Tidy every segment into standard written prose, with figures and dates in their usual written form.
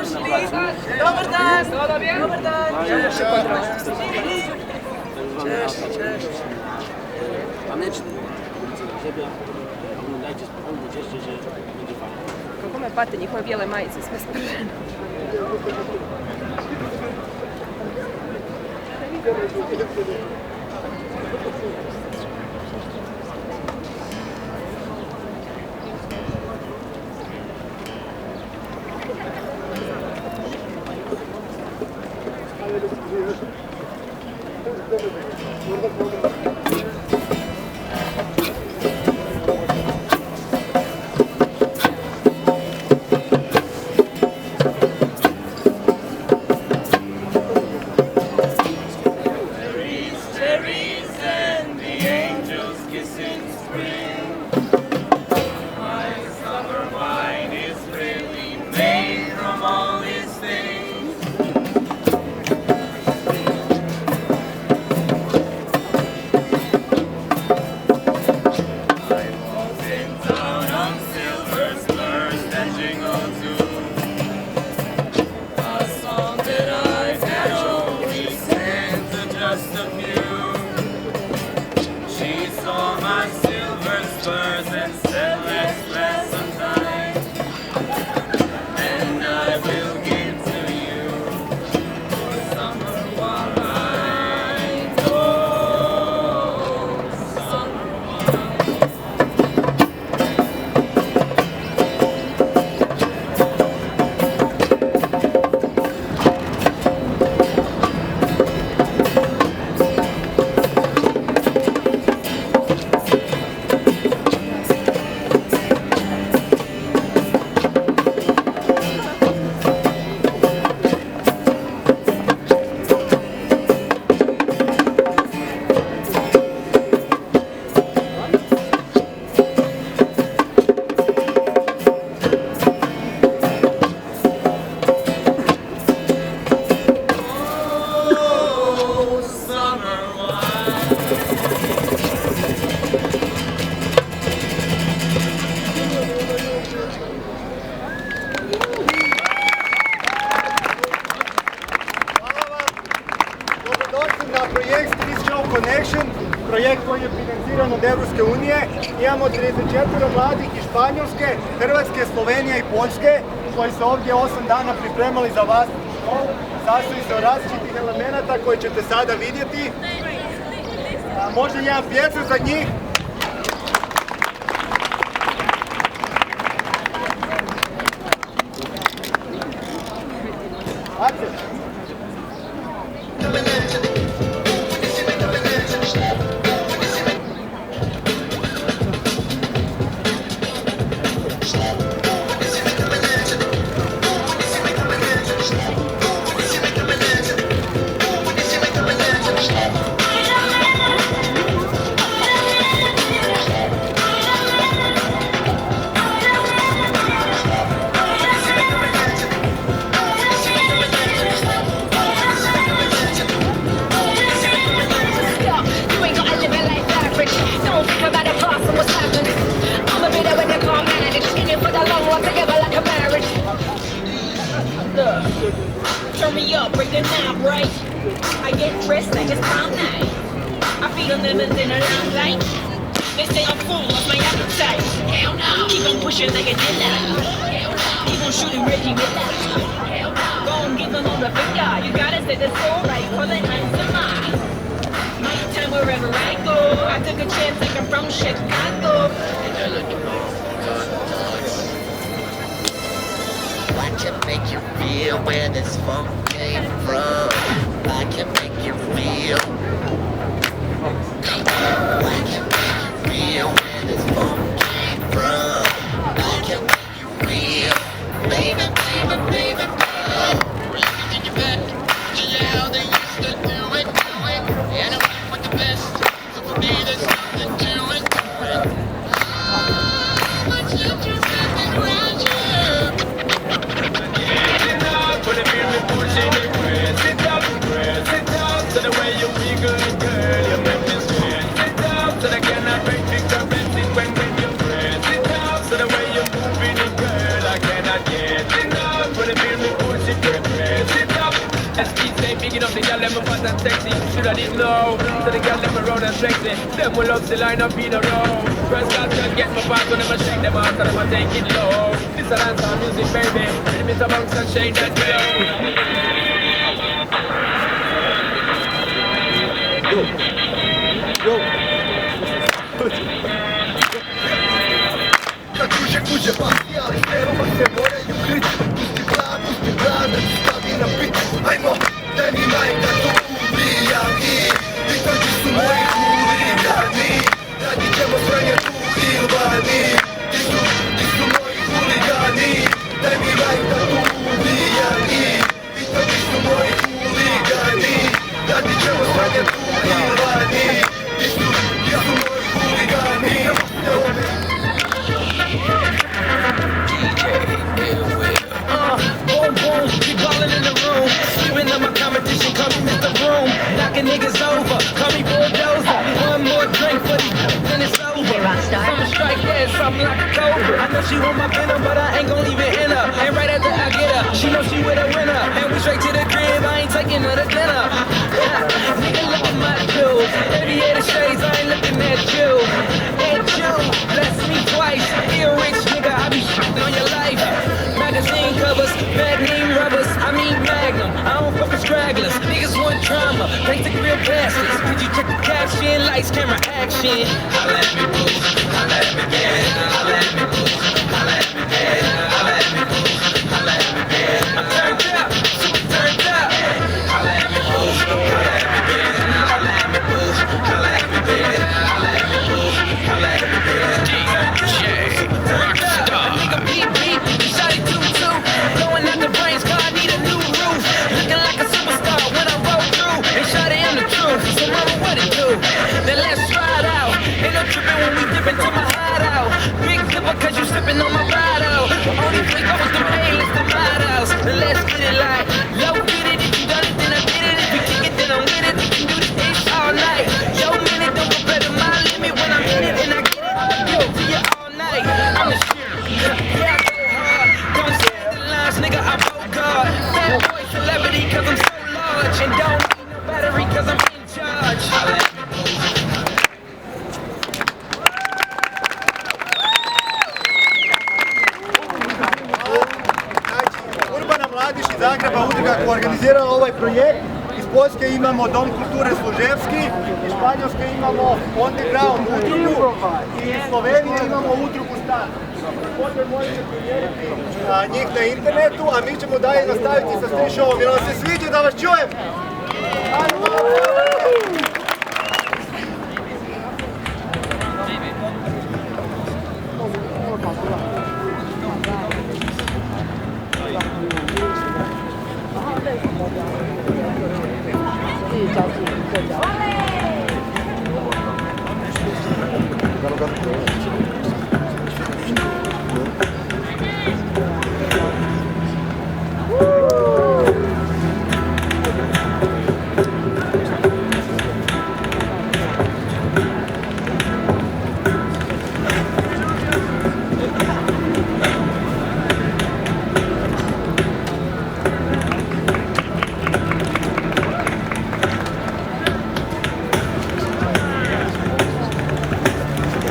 Dobrodošli. Dobar dan. Dobar dan. A nećete, żeby oglądajcie spokojnie, cieszcie się, że będzie fajnie. Kako me pate njihove bijele majice, sve spržene. Projekt koji je financiran od Evropske unije. Imamo 34 mladih iz Španjolske, Hrvatske, Slovenije i Poljske koji su ovdje 8 dana pripremali za vas školu. Sastoji se od različitih elemenata koje ćete sada vidjeti. Možda jedan pjecu za njih. Turn me up, break the knob, right? I get dressed like it's prom night. I feed on lemons in a long light. They say I'm full of my appetite. Hell no. Keep on pushing like a dealer. Hell no. Keep on shooting Reggie Miller. Hell no. Go and give them all the finger. You gotta say the soul right for the answer mine. My time wherever I go. I took a chance like I'm from Chicago. I can make you feel where this funk came from. I can make you feel. I can make you feel where this funk came from. I can make you feel. Baby, baby, baby, we're looking you back to how they used to do it. And I'm with the best. So for me, there's nothing to it. Much interest in around you. To the way you be good, girl, you make me sweat. Sit down, so I cannot break picture message when you press. Sit down, so the way you moving it, girl, I cannot get enough. Put it in the picking up the girl, them fast and sexy. Shoulda didn't know. So the girl, them round and sexy. Them will love the line up in a row. First class just get my back when them shake them out, and them take it low. This is dance music, baby. Limit amongst and shake that Kuće pasijali, sterova se moraju kriti. Pusti glas, da ti stavi na pit. Ajmo, daj mi majka to ubijam i Viktorci su moji huligani. Radit ćemo sranje tu ili vani. Ti su moji huligani. Daj mi majka to ubijam i Viktorci su moji huligani. Radit ćemo sranje tu ili vani. Ti su moji huligani. Boom, boom, keep ballin' in the room. Sleeping on my competition, call me Mr. Room. Knocking niggas over, call me Bulldozer. One more drink for the then it's over. I'ma strike that, something like a cobra. I know she want my venom, but I ain't gon' leave it in her. And right after I get her, she know she with a winner. And we straight to the crib, I ain't taking her to dinner. Nigga, look at my jewels. Aviator shades, I ain't looking at you. And you, bless me twice. Be a rich nigga, I be shitting on your life. Magazine covers, magnum rubbers, I mean magnum. I don't fuck with stragglers, niggas want drama, take the real bastards. Could you check the caption, lights, camera, action? Holla at me, boo, holla at me, yeah. Holla at me, boo, holla at me, yeah. Holla at me, boo, holla at me, yeah. I'm turned up, super turned up. Holla at me, boo, holla at me, yeah. Holla at me, boo, holla at me, yeah. Holla at me, boo, holla at me, yeah. DJ Rockstar. Nigga beep beep, shawty too. Blowing out the brains, car, I need a new roof. Looking like a superstar when I roll through. And shawty, I'm the truth, so mama, what it do? Then let's ride out. Ain't no tripping when we dip into my hideout. Big dipper cause you sipping on my ride out. Only freak up with them A-list and hideouts. Then let's get it like, low get it, if you done it, then I did it. If we kick it, then I'm with it. We can do this bitch all night. Yo, minute, don't compare to my limit when I'm in it. And I get it, I'ma give it to you all night. I'm the shit, yeah, I go hard. Don't say nigga, I broke God. Fanboy celebrity cause I'm so large. And don't need no battery cause I'm in charge. Urbana mladić iz Zagreba, udruga koja organizirala ovaj projekt. Iz Poljske imamo Dom kulture Služevski, iz Španjolske imamo Underground udrugu i iz Slovenije imamo udrugu Stan. Također možete provjeriti njih na internetu, a mi ćemo dalje nastaviti sa street showom. Jer vam se sviđa da vas čujem?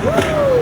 Woo!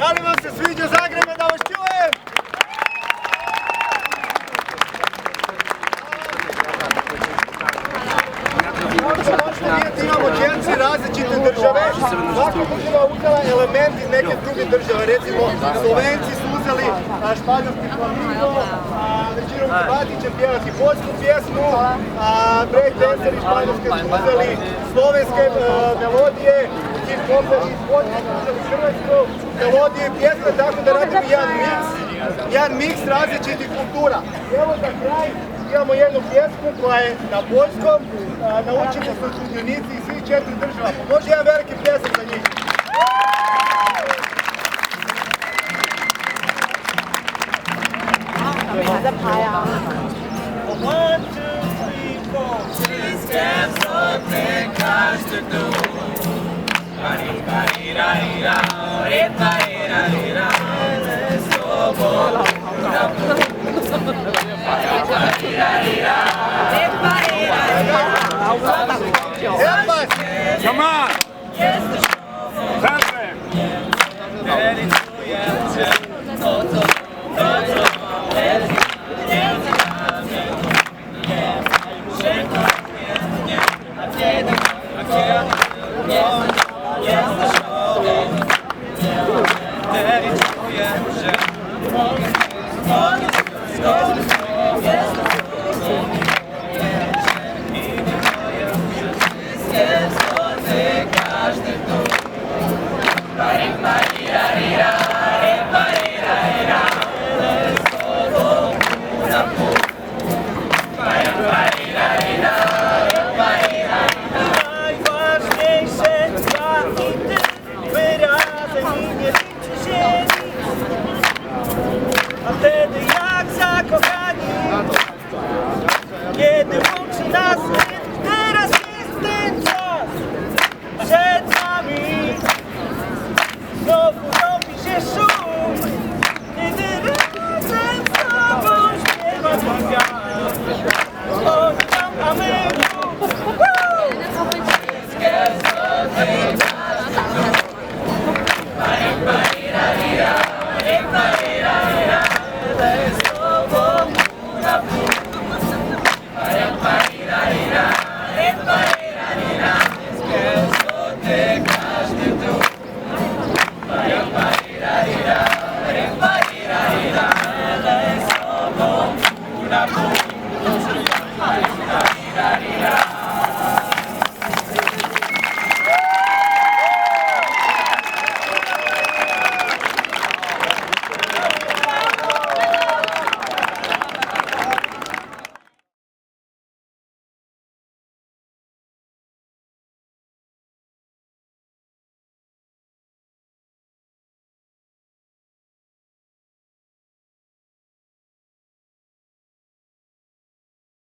Da li vam se sviđa Zagrebe, da vas čujem? Možete vidjeti, imamo 4 različite države. Svaka država uzela element iz neke druge države. Recimo, Slovenci su uzeli španjolski flamingo, većinom Hrvati će pjevati poljsku pjesmu, breakdanceri španjolske su uzeli slovenske melodije, hip-hoperi iz Poljske su uzeli hrvatsku melodije i pjesme, tako da radimo jedan miks različitih kultura. Evo za kraj imamo jednu pjesmu koja je na poljskom, naučili su sudionici iz svih 4 država. Može jedan veliki pljesak za njih. One, two, three, four. Three steps up and cars to do. Come on!